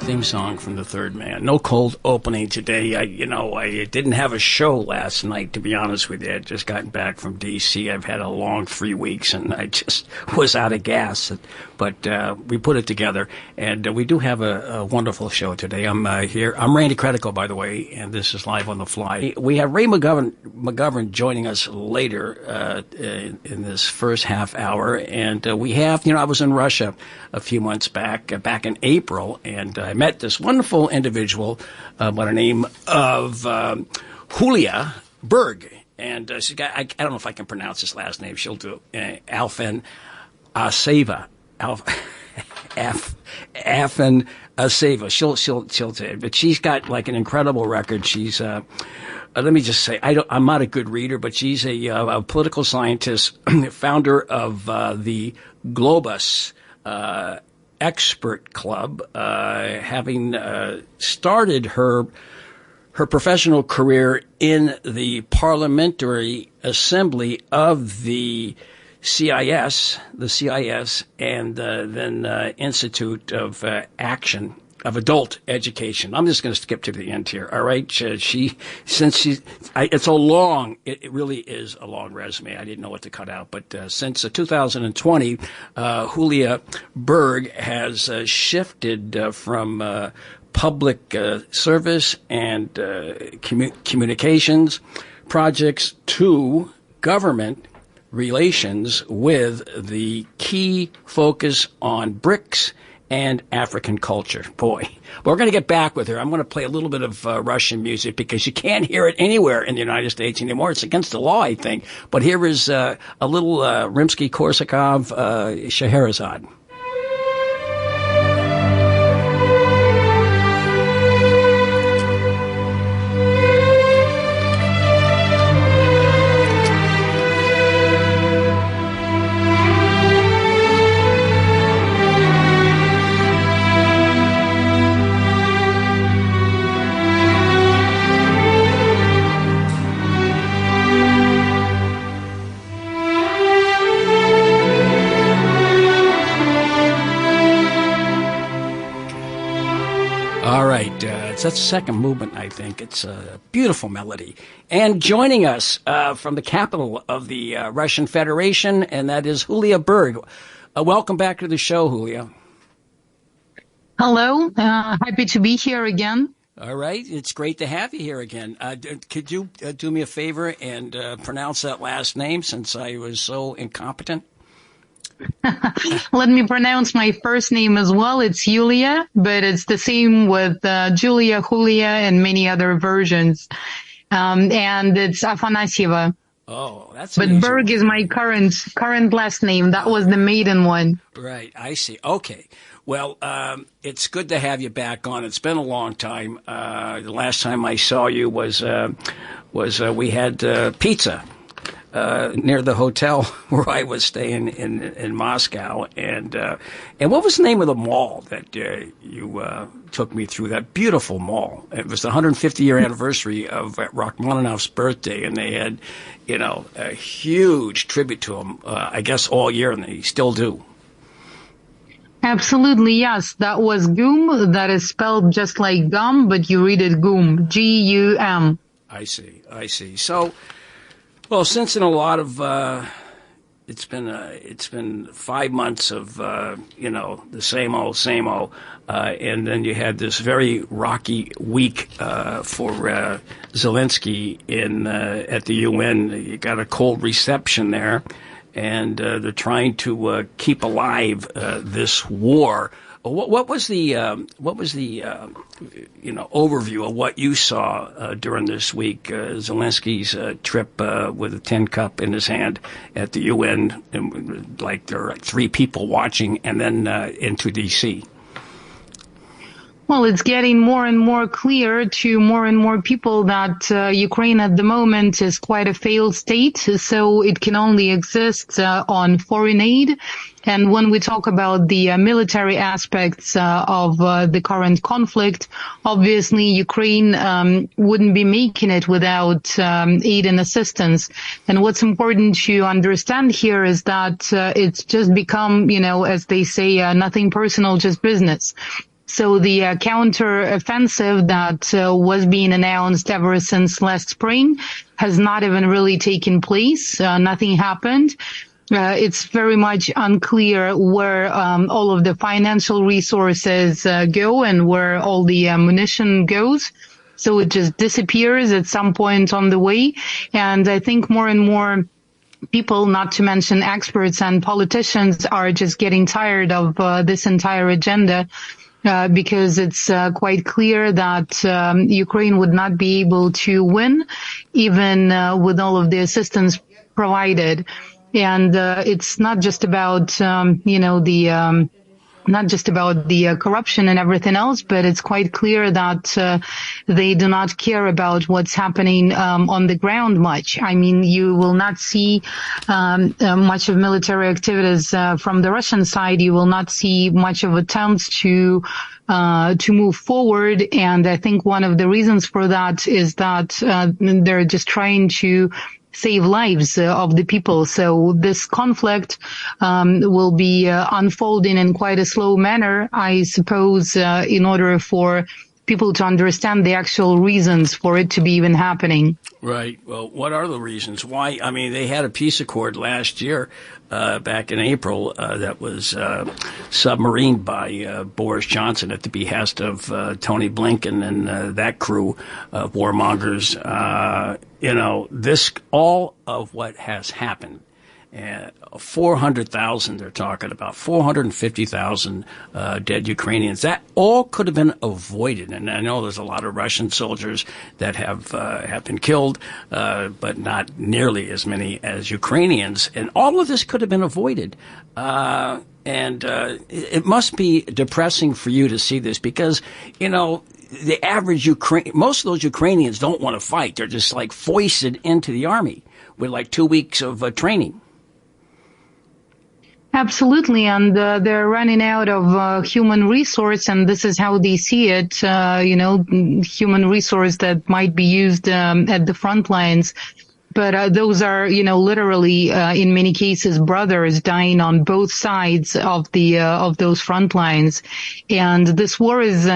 Theme song from The Third Man. No cold opening today. I didn't have a show last night, to be honest with you. I'd just gotten back from D.C. I've had a long 3 weeks, and I just was out of gas. But we put it together, and we do have a wonderful show today. I'm here. I'm Randy Credico, by the way, and this is Live on the Fly. We have Ray McGovern joining us later in this first half hour, and we have, I was in Russia a few months back in April, and I met this wonderful individual by the name of Julia Berg. And she's got, I don't know if I can pronounce his last name. She'll do Alfen Aseva. Afen Aseva. She'll say it. But she's got like an incredible record. She's let me just say, I'm not a good reader, but she's a political scientist, founder of the Globus Expert Club, having started her professional career in the Parliamentary Assembly of the CIS, and then Institute of Action of Adult Education. I'm just going to skip to the end here. All right, it's a long. It really is a long resume. I didn't know what to cut out, but since 2020, Julia Berg has shifted from public service and communications projects to government relations with the key focus on BRICS and African culture. Boy, we're going to get back with her. I'm going to play a little bit of Russian music because you can't hear it anywhere in the United States anymore. It's against the law, I think. But here is a little Rimsky-Korsakov, Scheherazade. That's the second movement, I think. It's a beautiful melody. And joining us from the capital of the Russian Federation, and that is Julia Berg. Welcome back to the show, Julia. Hello. Happy to be here again. All right. It's great to have you here again. Could you do me a favor and pronounce that last name since I was so incompetent? Let me pronounce my first name as well. It's Yulia, but it's the same with Julia, and many other versions. And it's Afanasieva. Oh, that's But amazing. Berg is my current last name. That was the maiden one. Right. I see. Okay. Well, it's good to have you back on. It's been a long time. The last time I saw you was we had pizza near the hotel where I was staying in Moscow, and what was the name of the mall that you took me through? That beautiful mall. It was the 150-year anniversary of Rachmaninoff's birthday, and they had, a huge tribute to him. I guess all year, and they still do. Absolutely, yes. That was GUM. That is spelled just like gum, but you read it GUM, G-U-M. I see. So. Well, since in a lot of it's been 5 months of the same old, and then you had this very rocky week for Zelensky at the UN. You got a cold reception there, and they're trying to keep alive this war What was the overview of what you saw during this week? Zelensky's trip with a tin cup in his hand at the UN, and, like there are 3 people watching, and then into D.C. Well, it's getting more and more clear to more and more people that Ukraine at the moment is quite a failed state, so it can only exist on foreign aid. And when we talk about the military aspects of the current conflict, obviously Ukraine wouldn't be making it without aid and assistance. And what's important to understand here is that it's just become, as they say, nothing personal, just business. So the counter-offensive that was being announced ever since last spring has not even really taken place. Nothing happened. It's very much unclear where all of the financial resources go and where all the munition goes. So it just disappears at some point on the way. And I think more and more people, not to mention experts and politicians, are just getting tired of this entire agenda. Because it's quite clear that Ukraine would not be able to win, even with all of the assistance provided. And it's not just about, not just about the corruption and everything else, but it's quite clear that they do not care about what's happening on the ground much. I mean, you will not see much of military activities from the Russian side. You will not see much of attempts to move forward. And I think one of the reasons for that is that they're just trying to save lives of the people. So this conflict will be unfolding in quite a slow manner, I suppose, in order for people to understand the actual reasons for it to be even happening. Right. Well, what are the reasons? Why? I mean, they had a peace accord last year, back in April, that was submarined by Boris Johnson at the behest of Tony Blinken and that crew of warmongers. This all of what has happened. 400,000, they're talking about 450,000 dead Ukrainians. That all could have been avoided. And I know there's a lot of Russian soldiers that have been killed, but not nearly as many as Ukrainians. And all of this could have been avoided. It must be depressing for you to see this because, the average most of those Ukrainians don't want to fight. They're just like foisted into the army with like 2 weeks of training. Absolutely, and they're running out of human resource, and this is how they see it, human resource that might be used at the front lines. But those are, literally, in many cases, brothers dying on both sides of those front lines. And this war is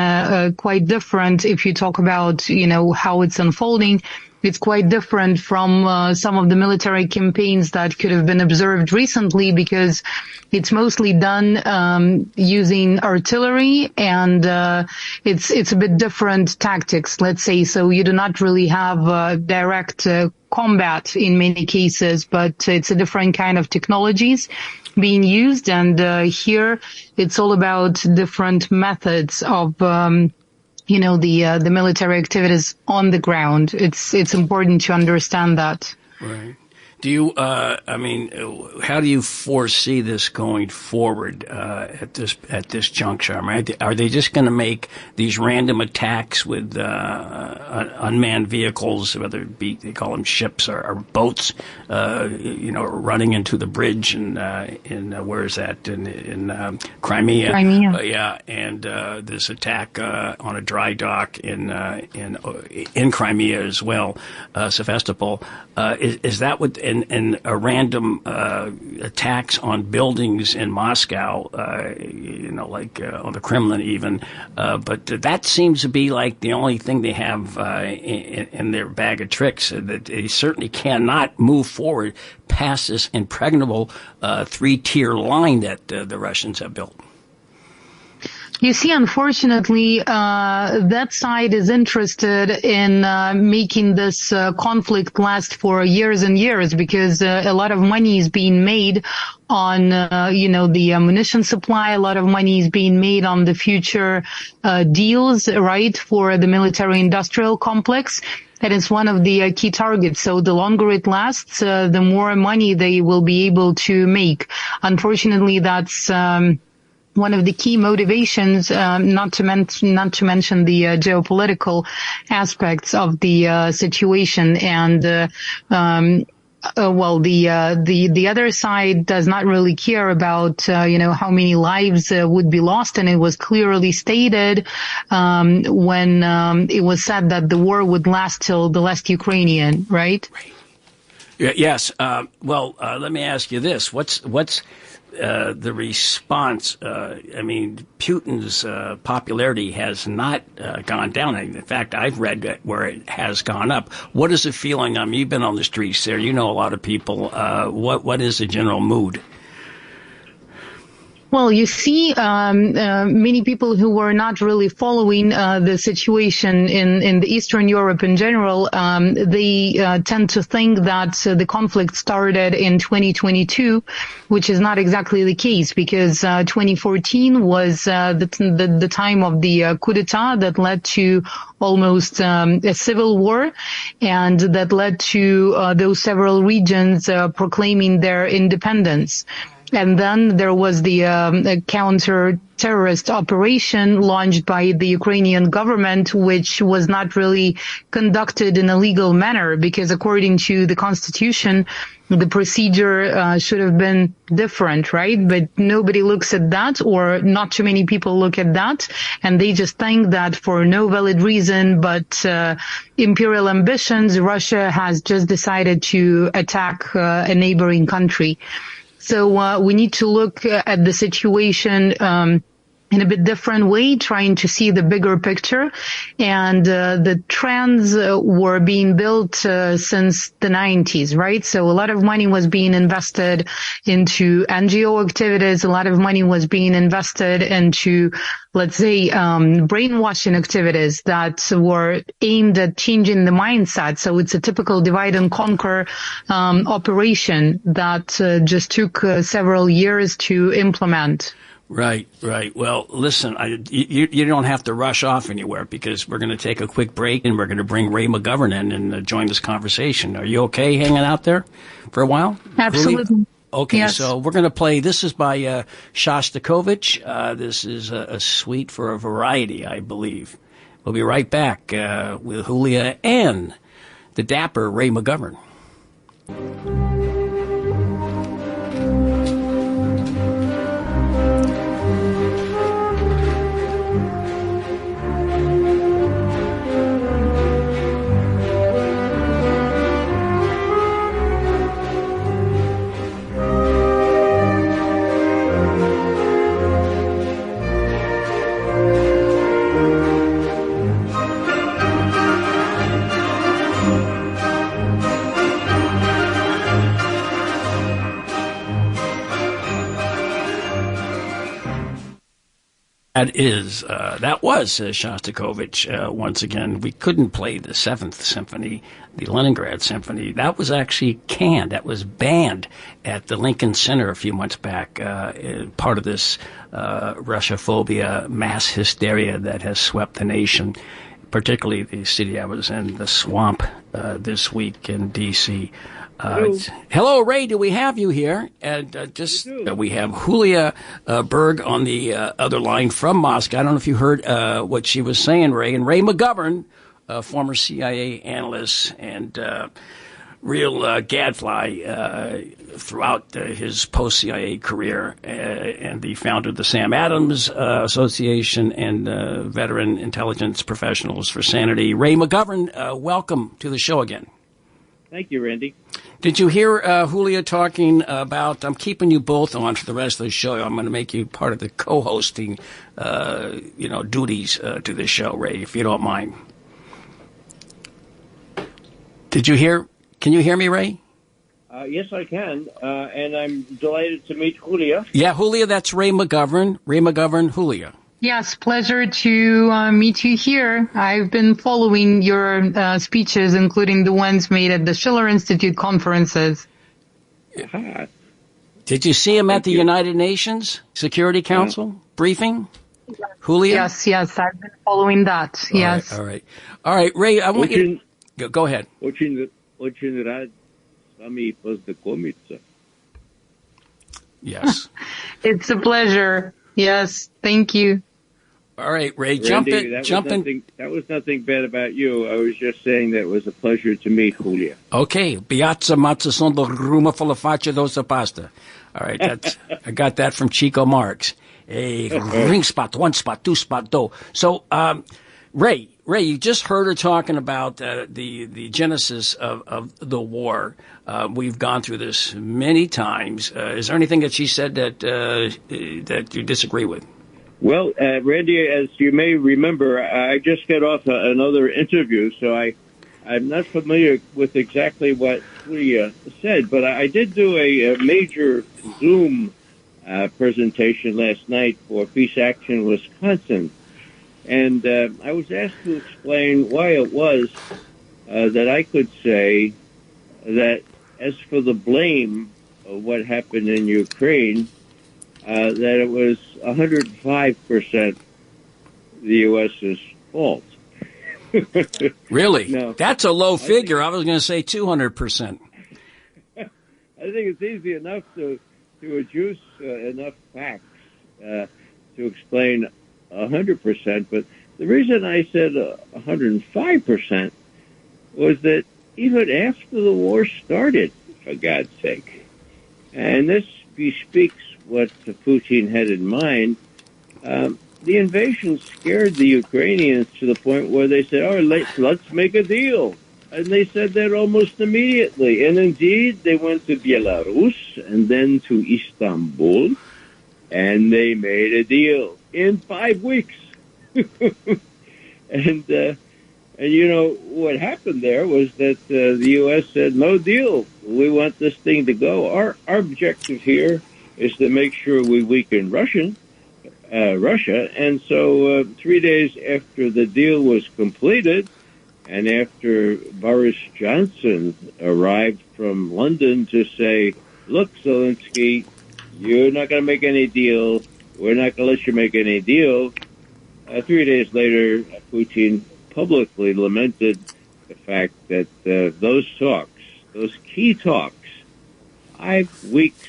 quite different if you talk about, how it's unfolding. It's quite different from some of the military campaigns that could have been observed recently because it's mostly done using artillery and it's a bit different tactics, let's say. So you do not really have direct combat in many cases, but it's a different kind of technologies being used. And here it's all about different methods of the military activities on the ground. It's important to understand that. Right. Do you, how do you foresee this going forward at this juncture? I mean, are they just going to make these random attacks with unmanned vehicles, whether it be they call them ships or boats, running into the bridge in where is that in Crimea? Crimea. And this attack on a dry dock in Crimea as well, Sevastopol. Is that what? And random attacks on buildings in Moscow, on the Kremlin even. But that seems to be like the only thing they have in their bag of tricks. That they certainly cannot move forward past this impregnable 3-tier line that the Russians have built. You see, unfortunately, that side is interested in making this conflict last for years and years, because a lot of money is being made on, the ammunition supply. A lot of money is being made on the future deals, right, for the military-industrial complex. And it's one of the key targets. So the longer it lasts, the more money they will be able to make. Unfortunately, that's one of the key motivations, not to mention the geopolitical aspects of the situation. And the other side does not really care about how many lives would be lost, and it was clearly stated when it was said that the war would last till the last Ukrainian, right? Yes. Let me ask you this: What's the response? Putin's popularity has not gone down. In fact, I've read where it has gone up. What is the feeling? You've been on the streets there. You know a lot of people. What is the general mood? Well, you see, many people who were not really following the situation in the Eastern Europe in general, they tend to think that the conflict started in 2022, which is not exactly the case, because 2014 was the time of the coup d'etat that led to almost a civil war, and that led to those several regions proclaiming their independence. And then there was the counter-terrorist operation launched by the Ukrainian government, which was not really conducted in a legal manner, because according to the constitution, the procedure should have been different, right? But nobody looks at that, or not too many people look at that, and they just think that for no valid reason but imperial ambitions, Russia has just decided to attack a neighboring country. So we need to look at the situation in a bit different way, trying to see the bigger picture. And the trends were being built since the 90s, right? So a lot of money was being invested into NGO activities. A lot of money was being invested into, let's say, brainwashing activities that were aimed at changing the mindset. So it's a typical divide and conquer operation that just took several years to implement. Right. Well, listen, you don't have to rush off anywhere, because we're going to take a quick break and we're going to bring Ray McGovern in and join this conversation. Are you okay hanging out there for a while? Absolutely. Really? Okay, yes. So we're going to play. This is by Shostakovich. This is a suite for a variety, I believe. We'll be right back with Julia and the dapper Ray McGovern. That was Shostakovich. Once again, we couldn't play the Seventh Symphony, the Leningrad Symphony. That was actually canned. That was banned at the Lincoln Center a few months back. Part of this Russophobia, mass hysteria that has swept the nation, particularly the city I was in, the swamp, this week in D.C. Hello, Ray. Do we have you here? And we have Julia Berg on the other line from Moscow. I don't know if you heard what she was saying, Ray. And Ray McGovern, former CIA analyst and real gadfly throughout his post-CIA career, and the founder of the Sam Adams Association and Veteran Intelligence Professionals for Sanity. Ray McGovern, welcome to the show again. Thank you, Randy. Did you hear Julia talking about, I'm keeping you both on for the rest of the show. I'm going to make you part of the co-hosting, duties to this show, Ray, if you don't mind. Can you hear me, Ray? Yes, I can, and I'm delighted to meet Julia. Yeah, Julia, that's Ray McGovern. Ray McGovern, Julia. Yes, pleasure to meet you here. I've been following your speeches, including the ones made at the Schiller Institute conferences. Aha. Did you see him at Thank the you. United Nations Security Council briefing? Julia? Yes, I've been following that. All right, Yes. all right. All right, Ray, I want you to go ahead. Очень рад с вами познакомиться. Yes. It's a pleasure. Yes, thank you. All right, Ray, Randy, jump in. That was nothing bad about you. I was just saying that it was a pleasure to meet Julia. Okay, Piazza Mazzasondo Ruma full of faccia dosa pasta. All right, I got that from Chico Marx. A ring spot, one spot, two spot, do. So, Ray, you just heard her talking about the genesis of the war. We've gone through this many times. Is there anything that she said that you disagree with? Well, Randy, as you may remember, I just got off another interview, so I'm not familiar with exactly what Julia said, but I did do a major Zoom presentation last night for Peace Action Wisconsin. And I was asked to explain why it was that I could say that as for the blame of what happened in Ukraine, that it was 105% the U.S.'s fault. Really? No. That's a low figure. I was going to say 200%. I think it's easy enough to adduce enough facts to explain 100%, but the reason I said 105% was that even after the war started, for God's sake, and this bespeaks what Putin had in mind, the invasion scared the Ukrainians to the point where they said, "Oh, let's make a deal." And they said that almost immediately. And indeed, they went to Belarus and then to Istanbul, and they made a deal in 5 weeks. And you know, what happened there was that the U.S. said, no deal. We want this thing to go. Our objective here is to make sure we weaken Russia. And so 3 days after the deal was completed, and after Boris Johnson arrived from London to say, look, Zelensky, you're not going to make any deal. We're not going to let you make any deal. 3 days later, Putin publicly lamented the fact that those key talks, 5 weeks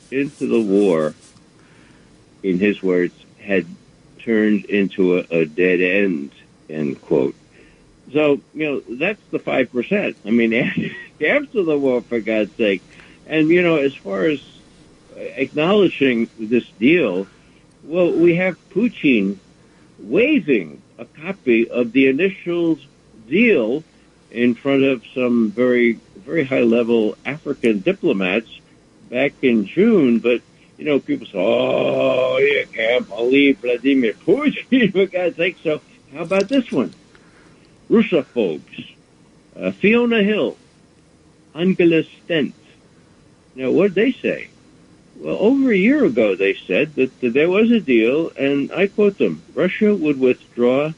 into the war, in his words, had turned into a dead end, end quote. So, you know, that's the 5%. I mean, after the war, for God's sake. And, you know, as far as acknowledging this deal, well, we have Putin waving a copy of the initial deal in front of some very, very high-level African diplomats back in June. But, you know, people say, oh, you can't believe Vladimir Putin, for God's sake. So how about this one? Russophobes, Fiona Hill, Angela Stent. Now, what did they say? Well, over a year ago, they said that there was a deal, and I quote them, Russia would withdraw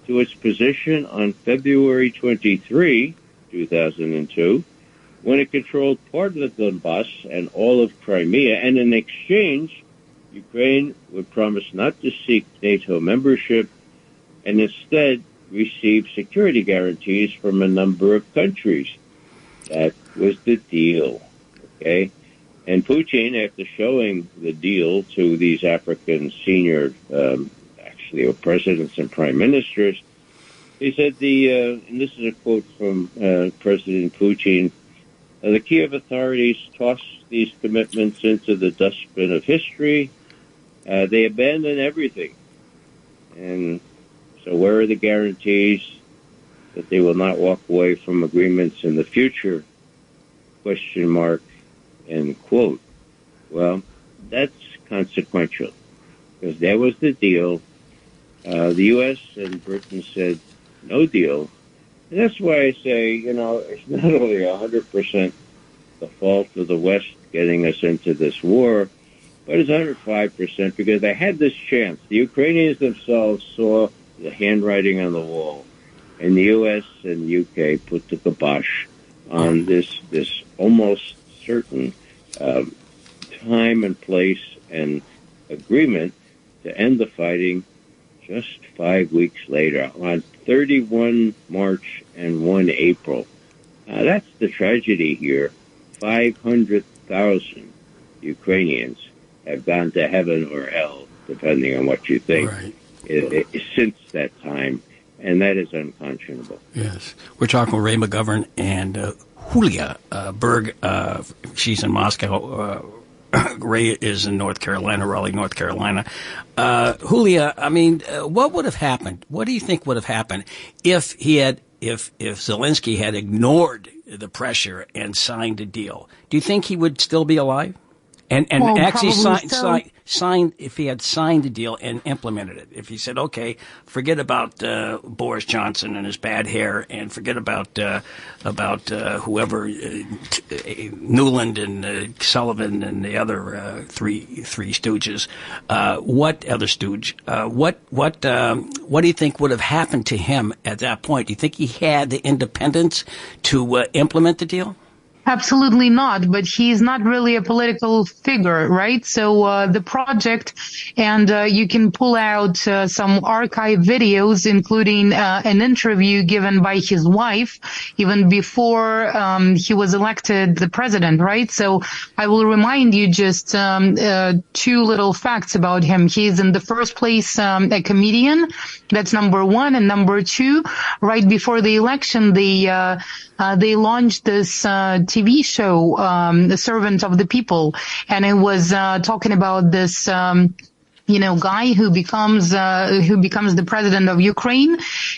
to its position on February 23, 2002, when it controlled part of the Donbass and all of Crimea, and in exchange, Ukraine would promise not to seek NATO membership and instead receive security guarantees from a number of countries. That was the deal, okay? And Putin, after showing the deal to these African senior, actually, presidents and prime ministers, he said and this is a quote from President Putin, the Kiev authorities tossed these commitments into the dustbin of history. They abandoned everything. And so where are the guarantees that they will not walk away from agreements in the future? Question mark. End quote. Well, that's consequential because that was the deal. The U.S. and Britain said no deal. And that's why I say, you know, it's not only 100% the fault of the West getting us into this war, but it's 105% because they had this chance. The Ukrainians themselves saw the handwriting on the wall, and the U.S. and U.K. put the kibosh on this almost certain time and place and agreement to end the fighting just 5 weeks later, on 31 March and 1 April. That's the tragedy here. 500,000 Ukrainians have gone to heaven or hell, depending on what you think, right. Since that time, and that is unconscionable. Yes. We're talking with Ray McGovern and Julia Berg. She's in Moscow. Ray is in North Carolina, Raleigh, North Carolina. Julia, I mean, what would have happened? What do you think would have happened if Zelensky had ignored the pressure and signed a deal? Do you think he would still be alive? And well, actually signed, if he had signed the deal and implemented it, if he said, okay, forget about Boris Johnson and his bad hair, and forget about whoever Newland and Sullivan and the other three stooges. What other stooge? What do you think would have happened to him at that point? Do you think he had the independence to implement the deal? Absolutely not, but he's not really a political figure, right? So the project, and you can pull out some archive videos, including an interview given by his wife, even before he was elected the president, right? So I will remind you just two little facts about him. He's in the first place a comedian. That's number one. And number two, right before the election, they launched this TV show, The Servant of the People, and it was talking about this guy who becomes the president of Ukraine,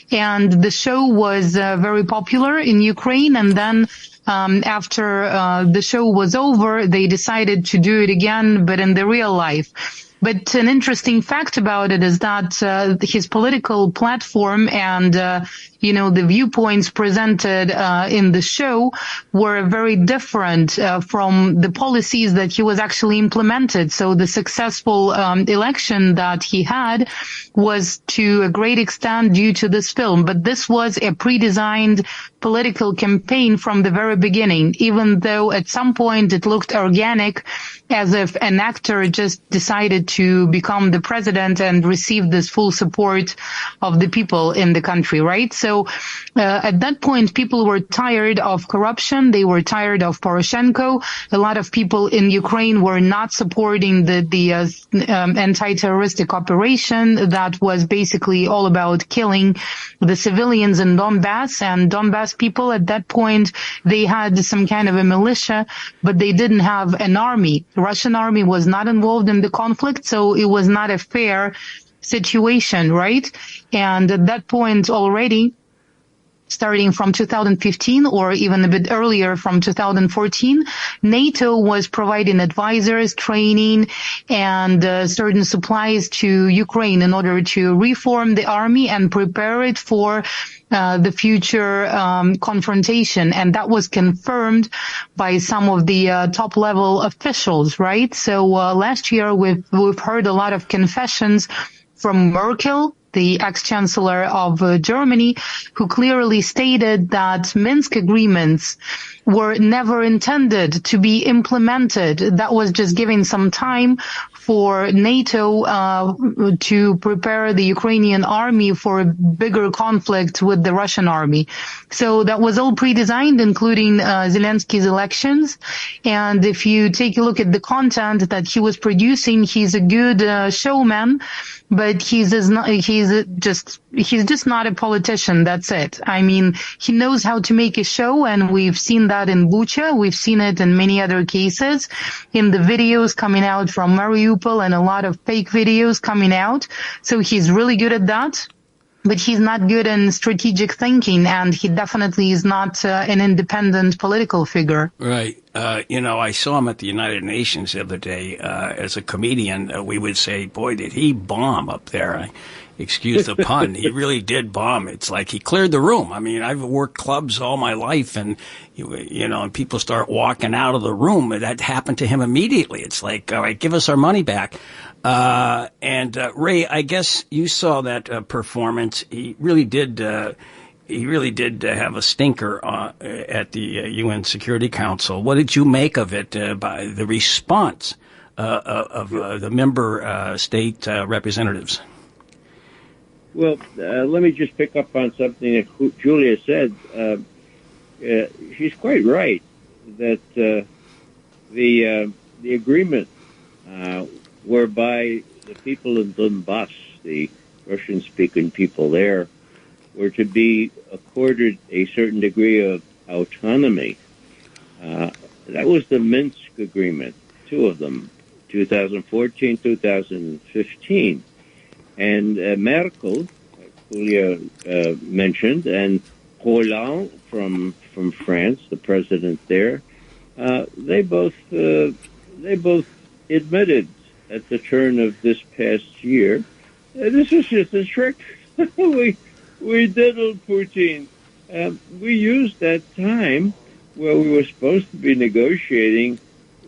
and the show was very popular in Ukraine, and then after the show was over, they decided to do it again, but in the real life. But an interesting fact about it is that his political platform and the viewpoints presented in the show were very different from the policies that he was actually implemented. So the successful election that he had was to a great extent due to this film. But this was a pre-designed political campaign from the very beginning, even though at some point it looked organic, as if an actor just decided to become the president and receive this full support of the people in the country, right? So at that point, people were tired of corruption. They were tired of Poroshenko. A lot of people in Ukraine were not supporting the anti-terroristic operation that was basically all about killing the civilians in Donbass. And Donbass people at that point, they had some kind of a militia, but they didn't have an army. The Russian army was not involved in the conflict, so it was not a fair situation, right? And at that point already, starting from 2015 or even a bit earlier from 2014, NATO was providing advisors, training, and certain supplies to Ukraine in order to reform the army and prepare it for the future confrontation. And that was confirmed by some of the top level officials, right? So last year we've heard a lot of confessions from Merkel, the ex-chancellor of Germany, who clearly stated that Minsk agreements were never intended to be implemented. That was just giving some time for NATO to prepare the Ukrainian army for a bigger conflict with the Russian army. So that was all pre-designed, including Zelensky's elections. And if you take a look at the content that he was producing, he's a good showman, but he's just not a politician. That's it. I mean, he knows how to make a show, and we've seen that in Bucha. We've seen it in many other cases, in the videos coming out from Mariupol and a lot of fake videos coming out. So he's really good at that. but he's not good in strategic thinking, and he definitely is not an independent political figure. Right. I saw him at the United Nations the other day. As a comedian, we would say, boy, did he bomb up there. Excuse the pun. He really did bomb. It's like he cleared the room. I mean, I've worked clubs all my life, and, and people start walking out of the room. That happened to him immediately. It's like, all right, give us our money back. Ray, I guess you saw that performance. He really did have a stinker at the UN Security Council. What did you make of it, by the response of the member state representatives? Well, let me just pick up on something that Julia said. She's quite right that the agreement whereby the people in Donbass, the Russian-speaking people there, were to be accorded a certain degree of autonomy. That was the Minsk Agreement, two of them, 2014, 2015. And Merkel, like Julia mentioned, and Hollande from France, the president there, they both admitted at the turn of this past year, this is just a trick. We diddled Putin. We used that time where we were supposed to be negotiating.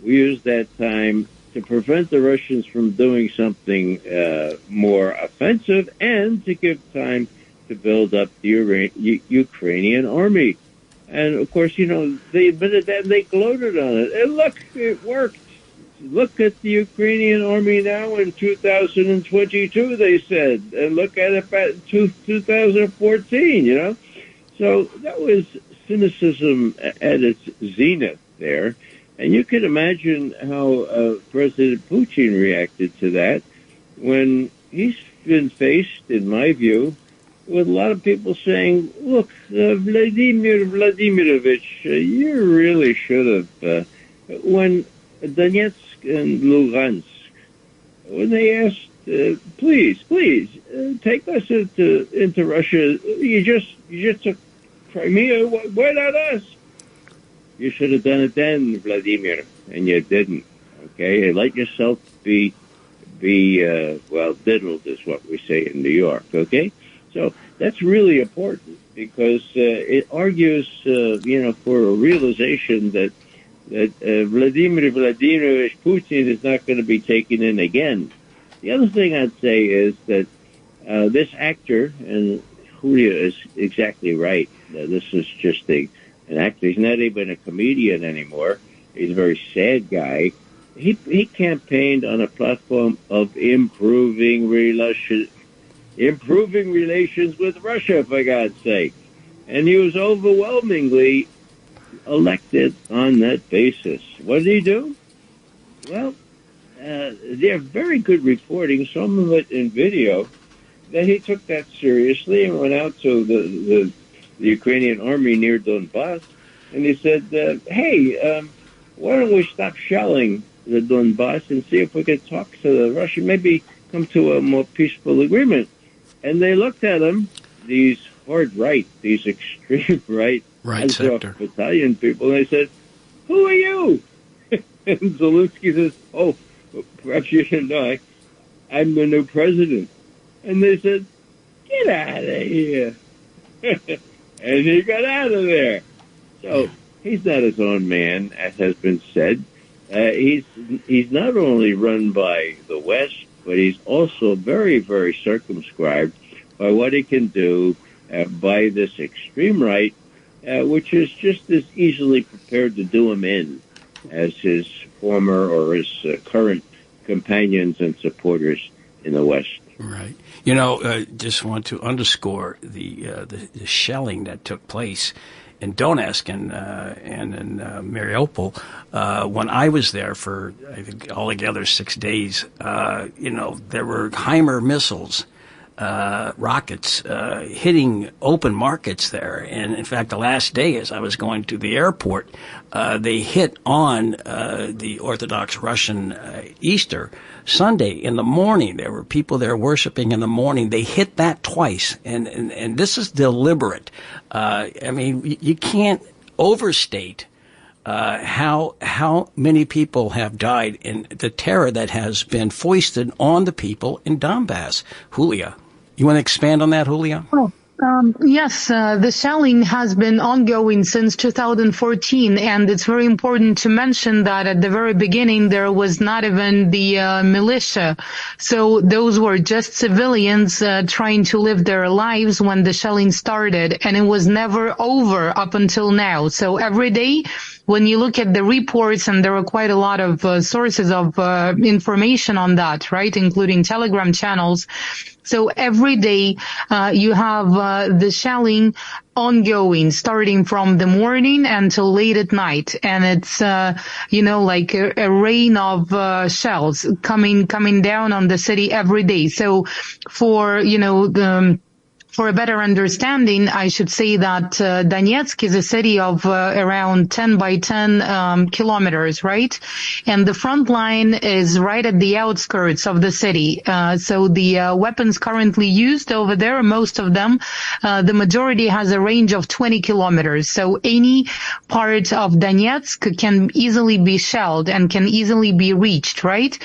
We used that time to prevent the Russians from doing something more offensive and to give time to build up the Ukrainian army. And, of course, they admitted that and they gloated on it. And look, it worked. Look at the Ukrainian army now in 2022, they said. And look at it back in 2014, So that was cynicism at its zenith there. And you can imagine how President Putin reacted to that when he's been faced, in my view, with a lot of people saying, look, Vladimir Vladimirovich, you really should have, when Donetsk and Lugansk, when they asked, please, take us into Russia, you just took Crimea, why not us? You should have done it then, Vladimir, and you didn't. Okay, let yourself be diddled is what we say in New York. Okay, so that's really important because it argues, for a realization that Vladimir Vladimirovich Putin is not going to be taken in again. The other thing I'd say is that this actor, and Julia is exactly right. This is just an actor. He's not even a comedian anymore. He's a very sad guy. He campaigned on a platform of improving relations with Russia, for God's sake. And he was overwhelmingly elected on that basis. What did he do? Well, they're very good reporting, some of it in video, that he took that seriously and went out to the Ukrainian army near Donbass, and he said, hey, why don't we stop shelling the Donbass and see if we can talk to the Russians, maybe come to a more peaceful agreement. And they looked at him, these hard right, these extreme right sector battalion people, and they said, who are you? And Zelensky says, oh, perhaps you should know, I'm the new president. And they said, get out of here. And he got out of there. So he's not his own man, as has been said. He's not only run by the West, but he's also very, very circumscribed by what he can do by this extreme right, which is just as easily prepared to do him in as his former or his current companions and supporters in the West. Right. Just want to underscore the shelling that took place in Donetsk and in Mariupol. When I was there for, I think, altogether 6 days, there were HIMARS missiles rockets hitting open markets there. And in fact, the last day as I was going to the airport, they hit on the Orthodox Russian Easter Sunday in the morning. There were people there worshiping in the morning. They hit that twice. And this is deliberate. I mean, you can't overstate how many people have died in the terror that has been foisted on the people in Donbass. Julia, you want to expand on that, Julia? Oh. Yes, the shelling has been ongoing since 2014, and it's very important to mention that at the very beginning there was not even the militia. So those were just civilians trying to live their lives when the shelling started, and it was never over up until now. So every day, when you look at the reports, and there are quite a lot of sources of information on that, right, including Telegram channels. So every day you have the shelling ongoing, starting from the morning until late at night, and it's like a rain of shells coming down on the city every day. So for a better understanding, I should say that Donetsk is a city of around 10 by 10 kilometers, right? And the front line is right at the outskirts of the city. So the weapons currently used over there, most of them, the majority has a range of 20 kilometers. So any part of Donetsk can easily be shelled and can easily be reached, right?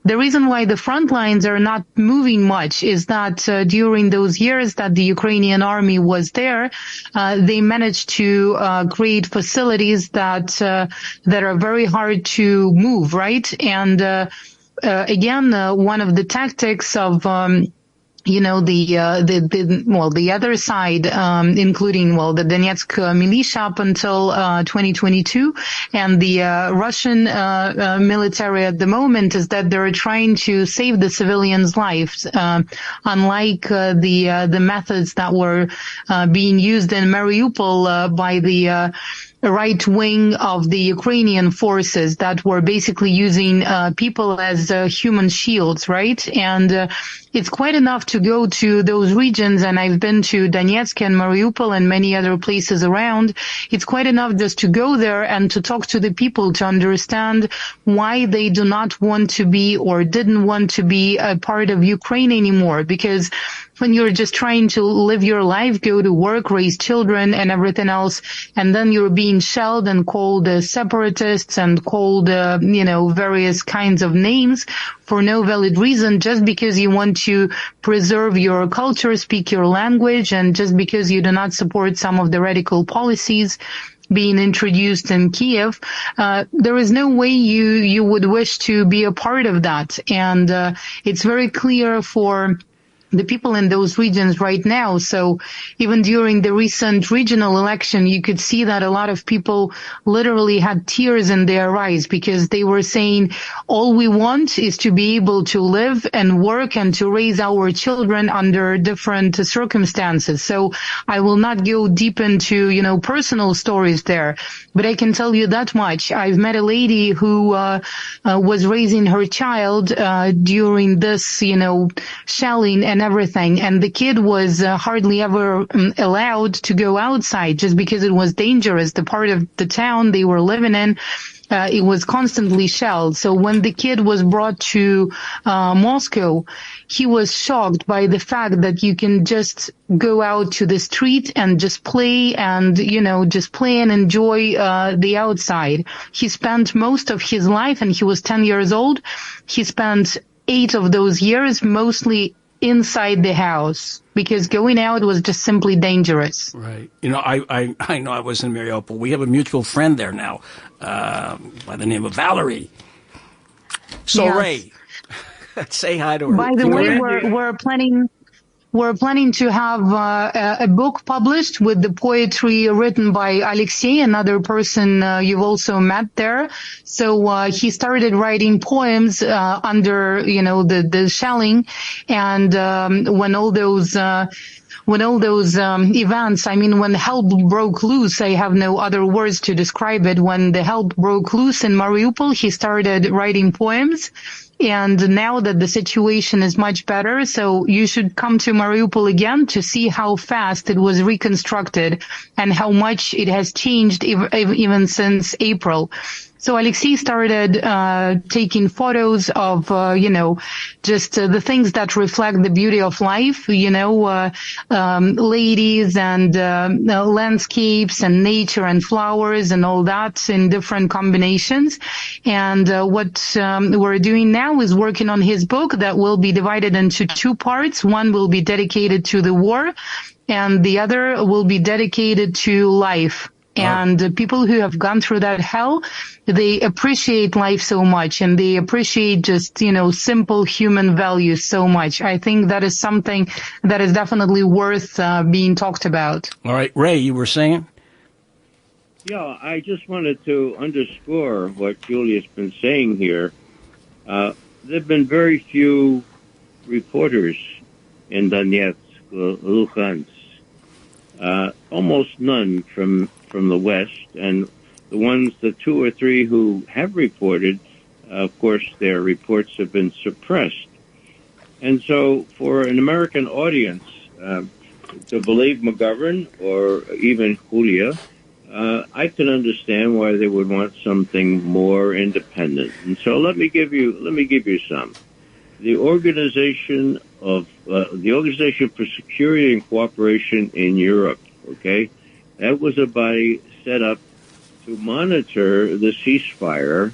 The reason why the front lines are not moving much is that during those years that the Ukrainian army was there, they managed to create facilities that are very hard to move, right? And again, one of the tactics of the other side, including, the Donetsk militia up until 2022, and the Russian military at the moment, is that they're trying to save the civilians' lives, unlike the methods that were being used in Mariupol by the right wing of the Ukrainian forces that were basically using people as human shields, right? And it's quite enough to go to those regions, and I've been to Donetsk and Mariupol and many other places around. It's quite enough just to go there and to talk to the people to understand why they do not want to be or didn't want to be a part of Ukraine anymore, because when you're just trying to live your life, go to work, raise children and everything else, and then you're being shelled and called separatists and called, various kinds of names for no valid reason, just because you want to preserve your culture, speak your language, and just because you do not support some of the radical policies being introduced in Kiev, there is no way you would wish to be a part of that. And it's very clear for the people in those regions right now. So even during the recent regional election, you could see that a lot of people literally had tears in their eyes, because they were saying, all we want is to be able to live and work and to raise our children under different circumstances. So I will not go deep into, personal stories there, but I can tell you that much. I've met a lady who was raising her child during this, shelling and everything, and the kid was hardly ever allowed to go outside just because it was dangerous. The part of the town they were living in, it was constantly shelled. So when the kid was brought to Moscow, he was shocked by the fact that you can just go out to the street and just play and, just play and enjoy the outside. He spent most of his life, and he was 10 years old, he spent 8 of those years mostly inside the house, because going out was just simply dangerous. Right. I know I was in Mariupol. We have a mutual friend there now by the name of Valerie. So, yes. Ray, say hi to her. By the way, we're planning to have a book published with the poetry written by Alexei, another person you've also met there. So he started writing poems under, the shelling, and when all those events, when hell broke loose, I have no other words to describe it. When the hell broke loose in Mariupol, he started writing poems. And now that the situation is much better, so you should come to Mariupol again to see how fast it was reconstructed and how much it has changed even since April. So Alexei started taking photos of, just the things that reflect the beauty of life, ladies and landscapes and nature and flowers and all that in different combinations. And what we're doing now is working on his book that will be divided into two parts. One will be dedicated to the war, and the other will be dedicated to life. And people who have gone through that hell, they appreciate life so much, and they appreciate just, simple human values so much. I think that is something that is definitely worth being talked about. All right, Ray, you were saying? Yeah, I just wanted to underscore what Julia's been saying here. There have been very few reporters in Donetsk, Luhansk, almost none from the West, and the two or three who have reported, of course, their reports have been suppressed. And so for an American audience to believe McGovern or even Julia, I can understand why they would want something more independent. And so let me give you some. The Organization for Security and Cooperation in Europe, okay? That was a body set up to monitor the ceasefire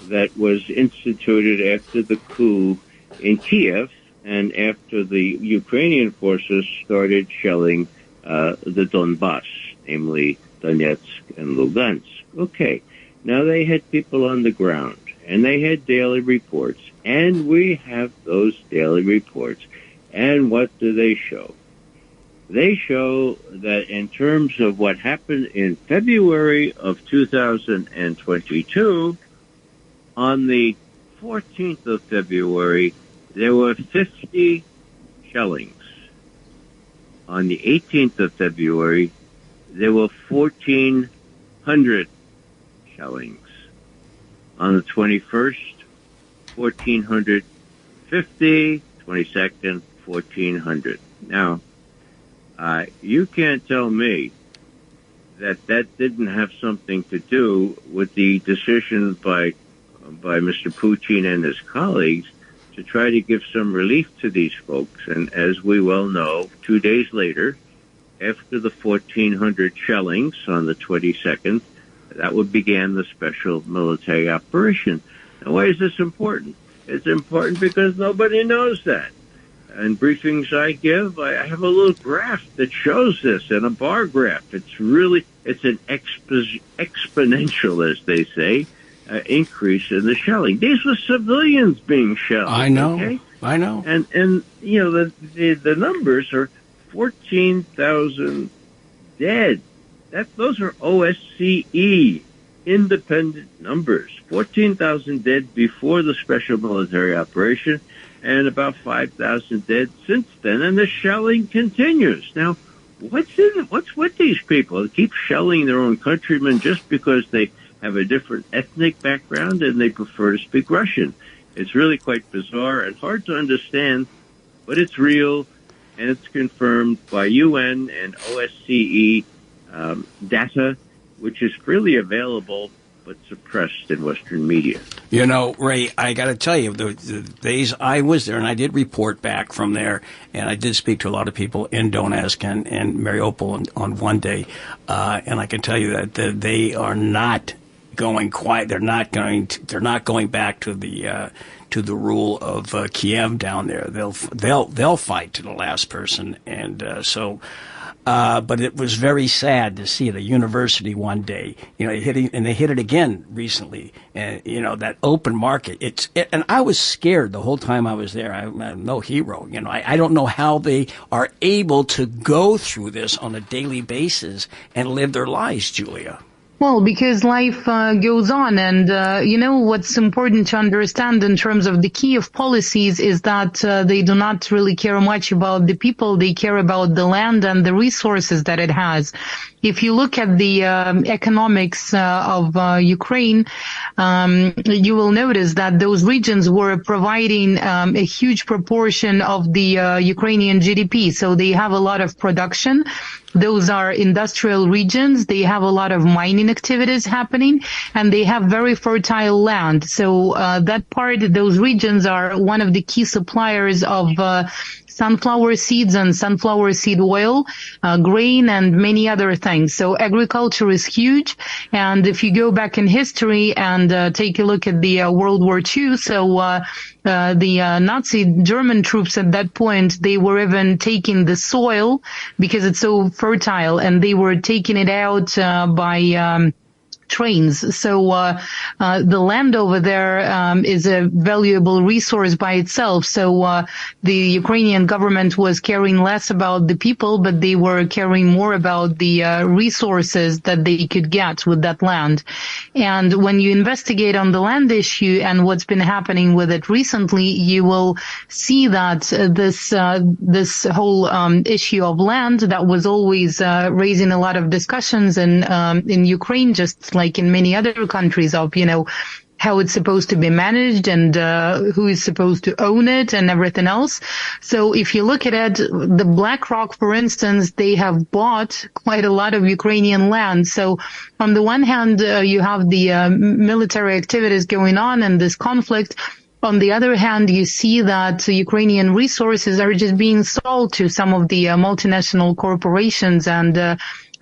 that was instituted after the coup in Kiev and after the Ukrainian forces started shelling the Donbass, namely Donetsk and Lugansk. Okay, now they had people on the ground, and they had daily reports, and we have those daily reports. And what do they show? They show that in terms of what happened in February of 2022, on the 14th of February, there were 50 shellings. On the 18th of February, there were 1,400 shellings. On the 21st, 1,450, 22nd, 1,400. Now, you can't tell me that didn't have something to do with the decision by Mr. Putin and his colleagues to try to give some relief to these folks. And as we well know, 2 days later, after the 1,400 shellings on the 22nd, that began the special military operation. Now, why is this important? It's important because nobody knows that. In briefings I give, I have a little graph that shows this, and a bar graph. It's an exponential, as they say, increase in the shelling. These were civilians being shelled. I know. Okay? I know. And the numbers are 14,000 dead. Those are OSCE independent numbers. 14,000 dead before the special military operation, and about 5,000 dead since then, and the shelling continues. Now, what's with these people? They keep shelling their own countrymen just because they have a different ethnic background and they prefer to speak Russian. It's really quite bizarre and hard to understand, but it's real, and it's confirmed by UN and OSCE data, which is freely available but suppressed in Western media. You know, Ray, I got to tell you, the days I was there, and I did report back from there, and I did speak to a lot of people in Donetsk and Mariupol on one day, and I can tell you that they are not going quiet. They're not going back to the rule of Kiev down there. They'll fight to the last person, and but it was very sad to see at a university one day, they hit it again recently, and that open market. And I was scared the whole time I was there. I'm no hero, I don't know how they are able to go through this on a daily basis and live their lives, Julia. Well, because life goes on, and what's important to understand in terms of the Kiev policies is that they do not really care much about the people. They care about the land and the resources that it has. if you look at the economics of Ukraine, you will notice that those regions were providing a huge proportion of the Ukrainian GDP. So they have a lot of production. Those are industrial regions. They have a lot of mining activities happening, and they have very fertile land. So that part, those regions are one of the key suppliers of sunflower seeds and sunflower seed oil, grain, and many other things. So agriculture is huge. And if you go back in history and take a look at the World War II, so the Nazi German troops at that point, they were even taking the soil because it's so fertile, and they were taking it out by trains. So the land over there is a valuable resource by itself. So the Ukrainian government was caring less about the people, but they were caring more about the resources that they could get with that land. And when you investigate on the land issue and what's been happening with it recently, you will see that this whole issue of land that was always raising a lot of discussions in Ukraine, just like in many other countries, of, how it's supposed to be managed and who is supposed to own it and everything else. So if you look at it, the BlackRock, for instance, they have bought quite a lot of Ukrainian land. So on the one hand, you have the military activities going on and this conflict. On the other hand, you see that Ukrainian resources are just being sold to some of the multinational corporations, and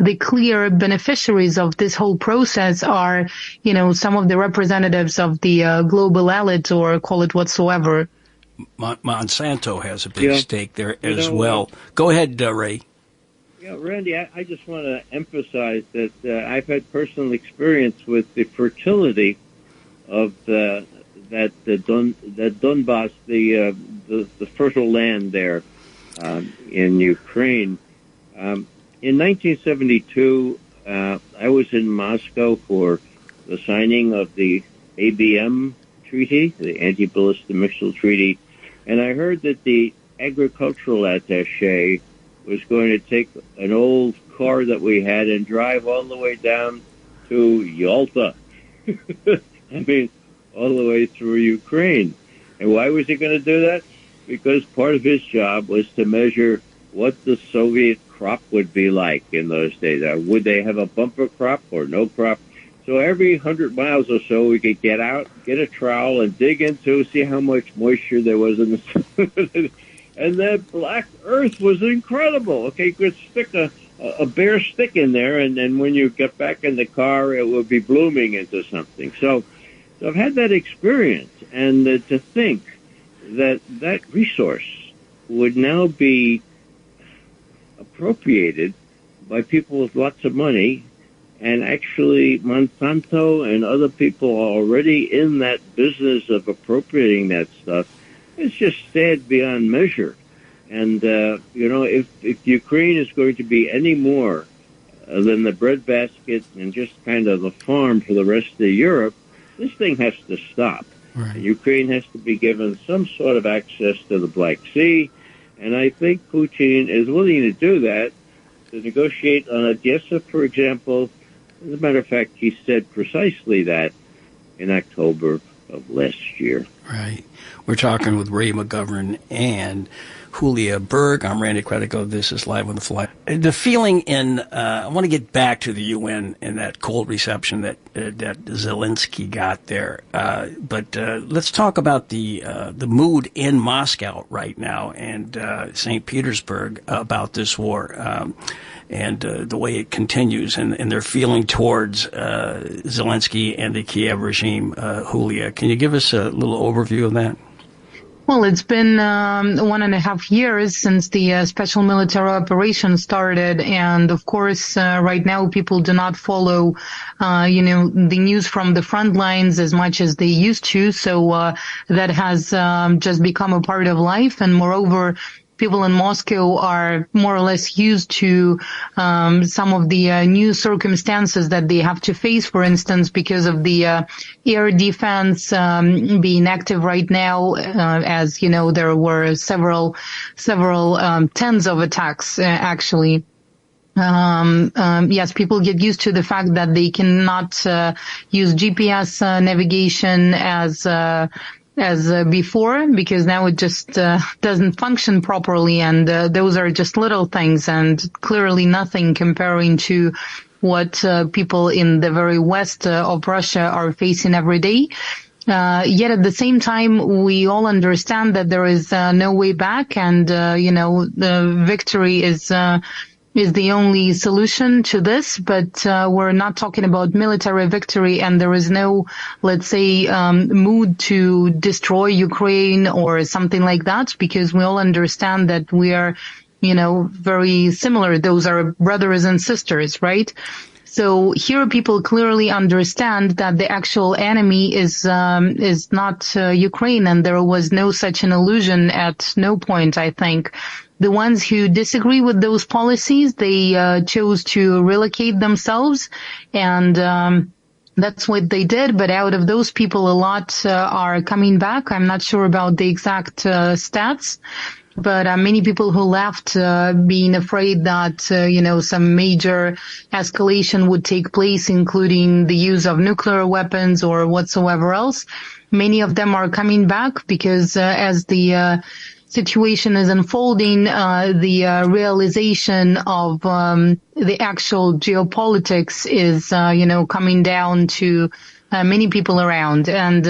the clear beneficiaries of this whole process are, some of the representatives of the global elite, or call it whatsoever. Monsanto has a big stake there as well. Go ahead, Ray. Yeah, Randy, I just want to emphasize that I've had personal experience with the fertility of the Donbass, the fertile land there in Ukraine. In 1972, I was in Moscow for the signing of the ABM Treaty, the Anti-Ballistic Missile Treaty, and I heard that the agricultural attaché was going to take an old car that we had and drive all the way down to Yalta. I mean, all the way through Ukraine. And why was he going to do that? Because part of his job was to measure what the Soviet crop would be like in those days. Would they have a bumper crop or no crop? So every 100 miles or so, we could get out, get a trowel, and dig into, see how much moisture there was in the and that black earth was incredible. Okay, you could stick a bare stick in there, and then when you get back in the car, it would be blooming into something. So I've had that experience, and to think that that resource would now be appropriated by people with lots of money, and actually Monsanto and other people are already in that business of appropriating that stuff. It's just sad beyond measure. And, if Ukraine is going to be any more than the breadbasket and just kind of the farm for the rest of Europe, this thing has to stop. Right. Ukraine has to be given some sort of access to the Black Sea, and I think Putin is willing to do that, to negotiate on Odessa, for example. As a matter of fact, he said precisely that in October of last year. Right. We're talking with Ray McGovern and Julia Berg. I'm Randy Credico. This is Live on the Fly. The feeling I want to get back to the UN and that cold reception that Zelensky got there. But let's talk about the mood in Moscow right now and St. Petersburg about this war and the way it continues and their feeling towards Zelensky and the Kiev regime. Julia, can you give us a little overview of that? Well, it's been 1.5 years since the special military operation started, and of course, right now people do not follow, the news from the front lines as much as they used to. So that has just become a part of life, and moreover, people in Moscow are more or less used to some of the new circumstances that they have to face, for instance, because of the air defense being active right now. As you know, there were several tens of attacks, actually. Yes, people get used to the fact that they cannot use GPS navigation as before, because now it just doesn't function properly, and those are just little things and clearly nothing comparing to what people in the very west of Russia are facing every day. Yet at the same time, we all understand that there is no way back, and the victory is the only solution to this, but we're not talking about military victory, and there is no, let's say, mood to destroy Ukraine or something like that, because we all understand that we are, very similar. Those are brothers and sisters, right? So here people clearly understand that the actual enemy is not Ukraine, and there was no such an illusion at no point, I think. The ones who disagree with those policies, they chose to relocate themselves, and that's what they did. But out of those people, a lot are coming back. I'm not sure about the exact stats, but many people who left being afraid that, some major escalation would take place, including the use of nuclear weapons or whatsoever else. Many of them are coming back because as the situation is unfolding, the realization of the actual geopolitics is, coming down to many people around. And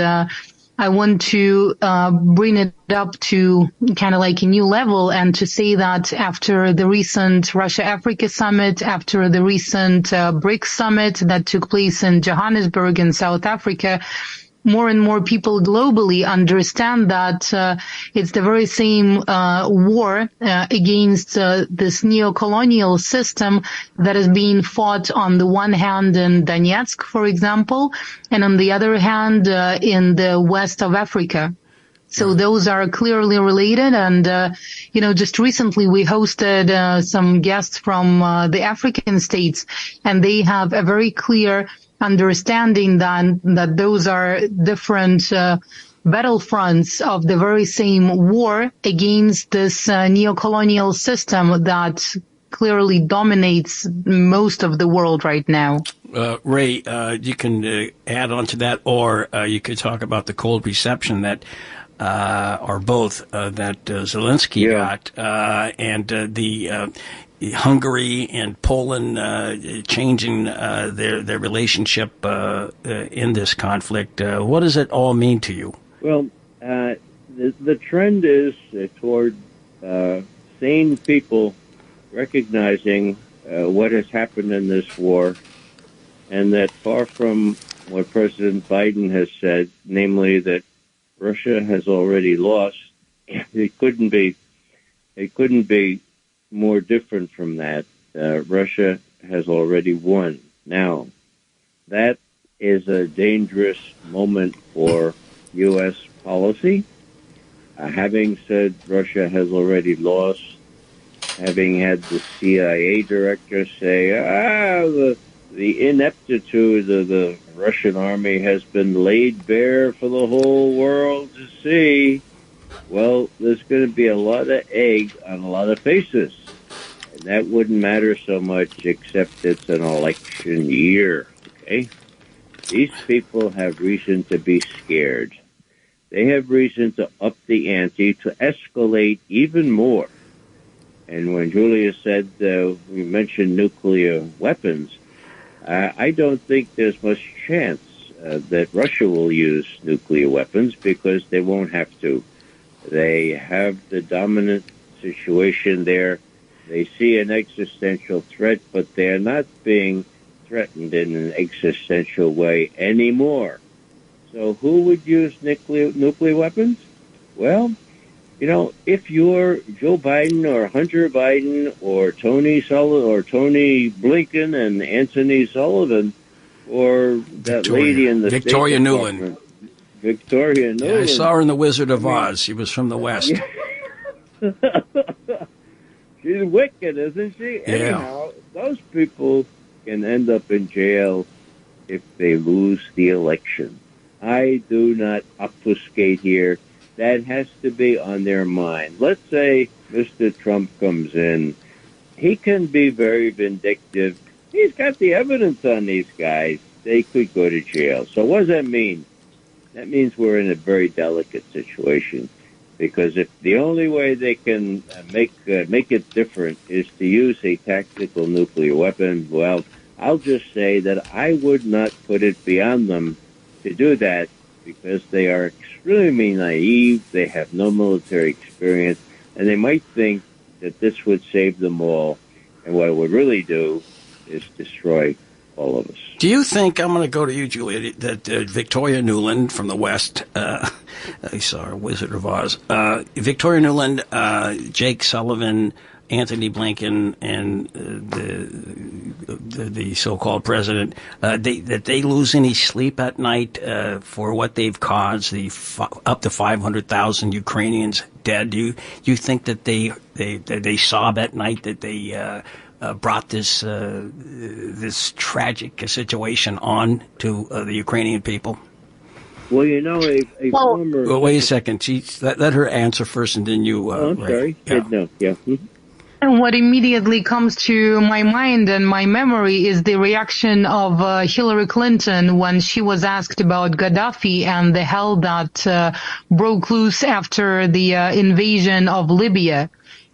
I want to bring it up to kind of like a new level, and to say that after the recent Russia-Africa summit, after the recent BRICS summit that took place in Johannesburg in South Africa, more and more people globally understand that it's the very same war against this neo-colonial system that is being fought on the one hand in Donetsk, for example, and on the other hand in the west of Africa. So those are clearly related. And, just recently we hosted some guests from the African states, and they have a very clear understanding that those are different battlefronts of the very same war against this neo-colonial system that clearly dominates most of the world right now. Ray, you can add on to that, or you could talk about the cold reception that or both that Zelensky got, and the Hungary and Poland changing their relationship in this conflict. What does it all mean to you? Well, the trend is toward sane people recognizing what has happened in this war, and that far from what President Biden has said, namely that Russia has already lost, it couldn't be more different from that. Russia has already won. Now, that is a dangerous moment for U.S. policy. Having said Russia has already lost, having had the CIA director say, the ineptitude of the Russian army has been laid bare for the whole world to see, well, there's going to be a lot of egg on a lot of faces. And that wouldn't matter so much, except it's an election year, okay? These people have reason to be scared. They have reason to up the ante, to escalate even more. And when Julia said, we mentioned nuclear weapons, I don't think there's much chance that Russia will use nuclear weapons, because they won't have to. They have the dominant situation there. They see an existential threat, but they're not being threatened in an existential way anymore. So who would use nuclear weapons? Well, if you're Joe Biden or Hunter Biden or Tony Blinken and Anthony Sullivan, or that lady in the Victoria Nuland. Victoria Nuland. Yeah, I saw her in The Wizard of Oz. She was from the West. She's wicked, isn't she? Yeah. Anyhow, those people can end up in jail if they lose the election. I do not obfuscate here. That has to be on their mind. Let's say Mr. Trump comes in he can be very vindictive. He's got the evidence on these guys. They could go to jail. So what does that mean? That means we're in a very delicate situation, because if the only way they can make it different is to use a tactical nuclear weapon, well, I'll just say that I would not put it beyond them to do that, because they are extremely naive. They have no military experience, and they might think that this would save them all, and what it would really do is destroy all of us. Do you think, I'm going to go to you, Julia, that Victoria Nuland from the West, I saw her Wizard of Oz, Victoria Nuland, Jake Sullivan, Anthony Blinken, and the so-called president, that they lose any sleep at night for what they've caused, up to 500,000 Ukrainians dead? Do you think that they sob at night that they brought this tragic situation on to the Ukrainian people? Well, a former... Well, wait a second. Let her answer first, and then you... I'm sorry. Yeah. No, yeah. And what immediately comes to my mind and my memory is the reaction of Hillary Clinton when she was asked about Gaddafi and the hell that broke loose after the invasion of Libya.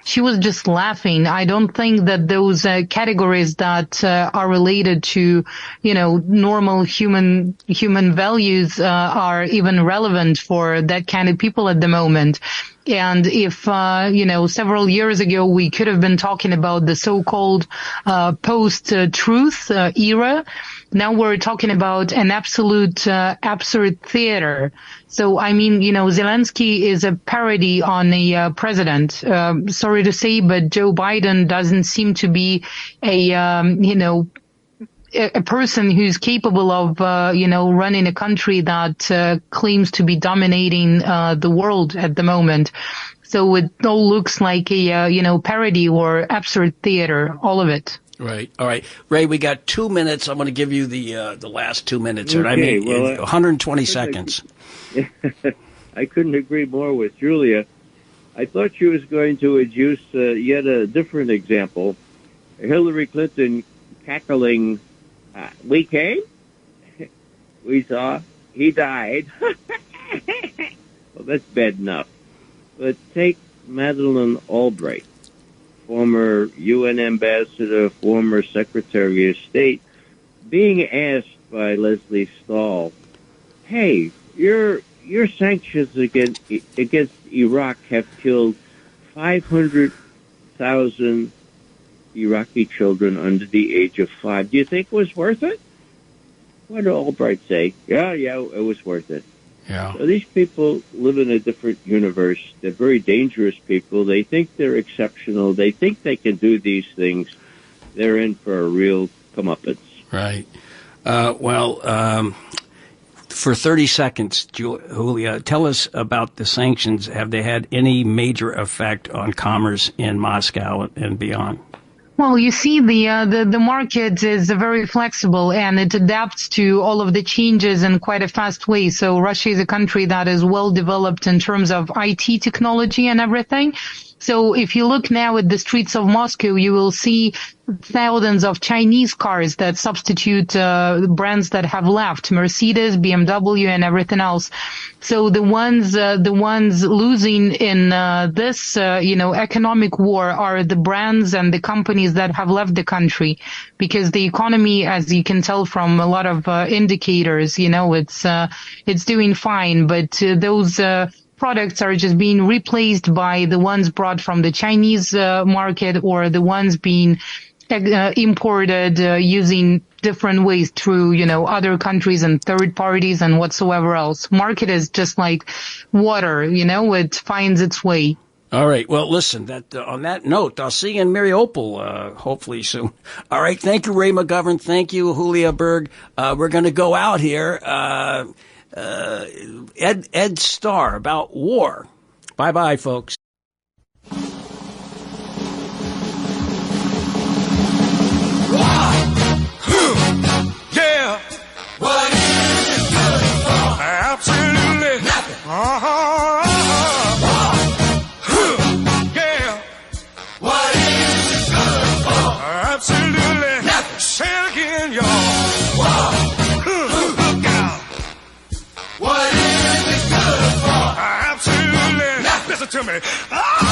She was just laughing. I don't think that those categories that are related to, normal human values are even relevant for that kind of people at the moment. And if, several years ago we could have been talking about the so-called post-truth era, now we're talking about an absolute absurd theater. So, Zelensky is a parody on a president. Sorry to say, but Joe Biden doesn't seem to be a person who's capable of, running a country that claims to be dominating the world at the moment. So it all looks like a, parody or absurd theater, all of it. Right. All right. Ray, we got 2 minutes. I'm going to give you the last 2 minutes. Okay, 120 seconds. I couldn't agree more with Julia. I thought she was going to adduce yet a different example. Hillary Clinton cackling, we came, we saw, he died. Well, that's bad enough. But take Madeleine Albright, former UN ambassador, former Secretary of State, being asked by Leslie Stahl, hey, your sanctions against Iraq have killed 500,000 Iraqi children under the age of 5. Do you think it was worth it? What did Albright say? Yeah, it was worth it. Yeah. So these people live in a different universe. They're very dangerous people. They think they're exceptional. They think they can do these things. They're in for a real comeuppance. Right. For 30 seconds, Julia, tell us about the sanctions. Have they had any major effect on commerce in Moscow and beyond? Well, you see, the market is very flexible and it adapts to all of the changes in quite a fast way. So Russia is a country that is well developed in terms of IT technology and everything. So if you look now at the streets of Moscow, you will see thousands of Chinese cars that substitute brands that have left, Mercedes, BMW, and everything else. So the ones losing in this economic war are the brands and the companies that have left the country, because the economy, as you can tell from a lot of indicators, it's doing fine, but those products are just being replaced by the ones brought from the Chinese market, or the ones being imported using different ways through, other countries and third parties and whatsoever else. Market is just like water, it finds its way. All right. Well, listen, on that note, I'll see you in Mariupol, hopefully soon. All right. Thank you, Ray McGovern. Thank you, Julia Berg. We're going to go out here. Ed Starr about war. Bye-bye, folks. Yeah. What is it good for? Absolutely nothing. Yeah. What is it good for? to me. Ah!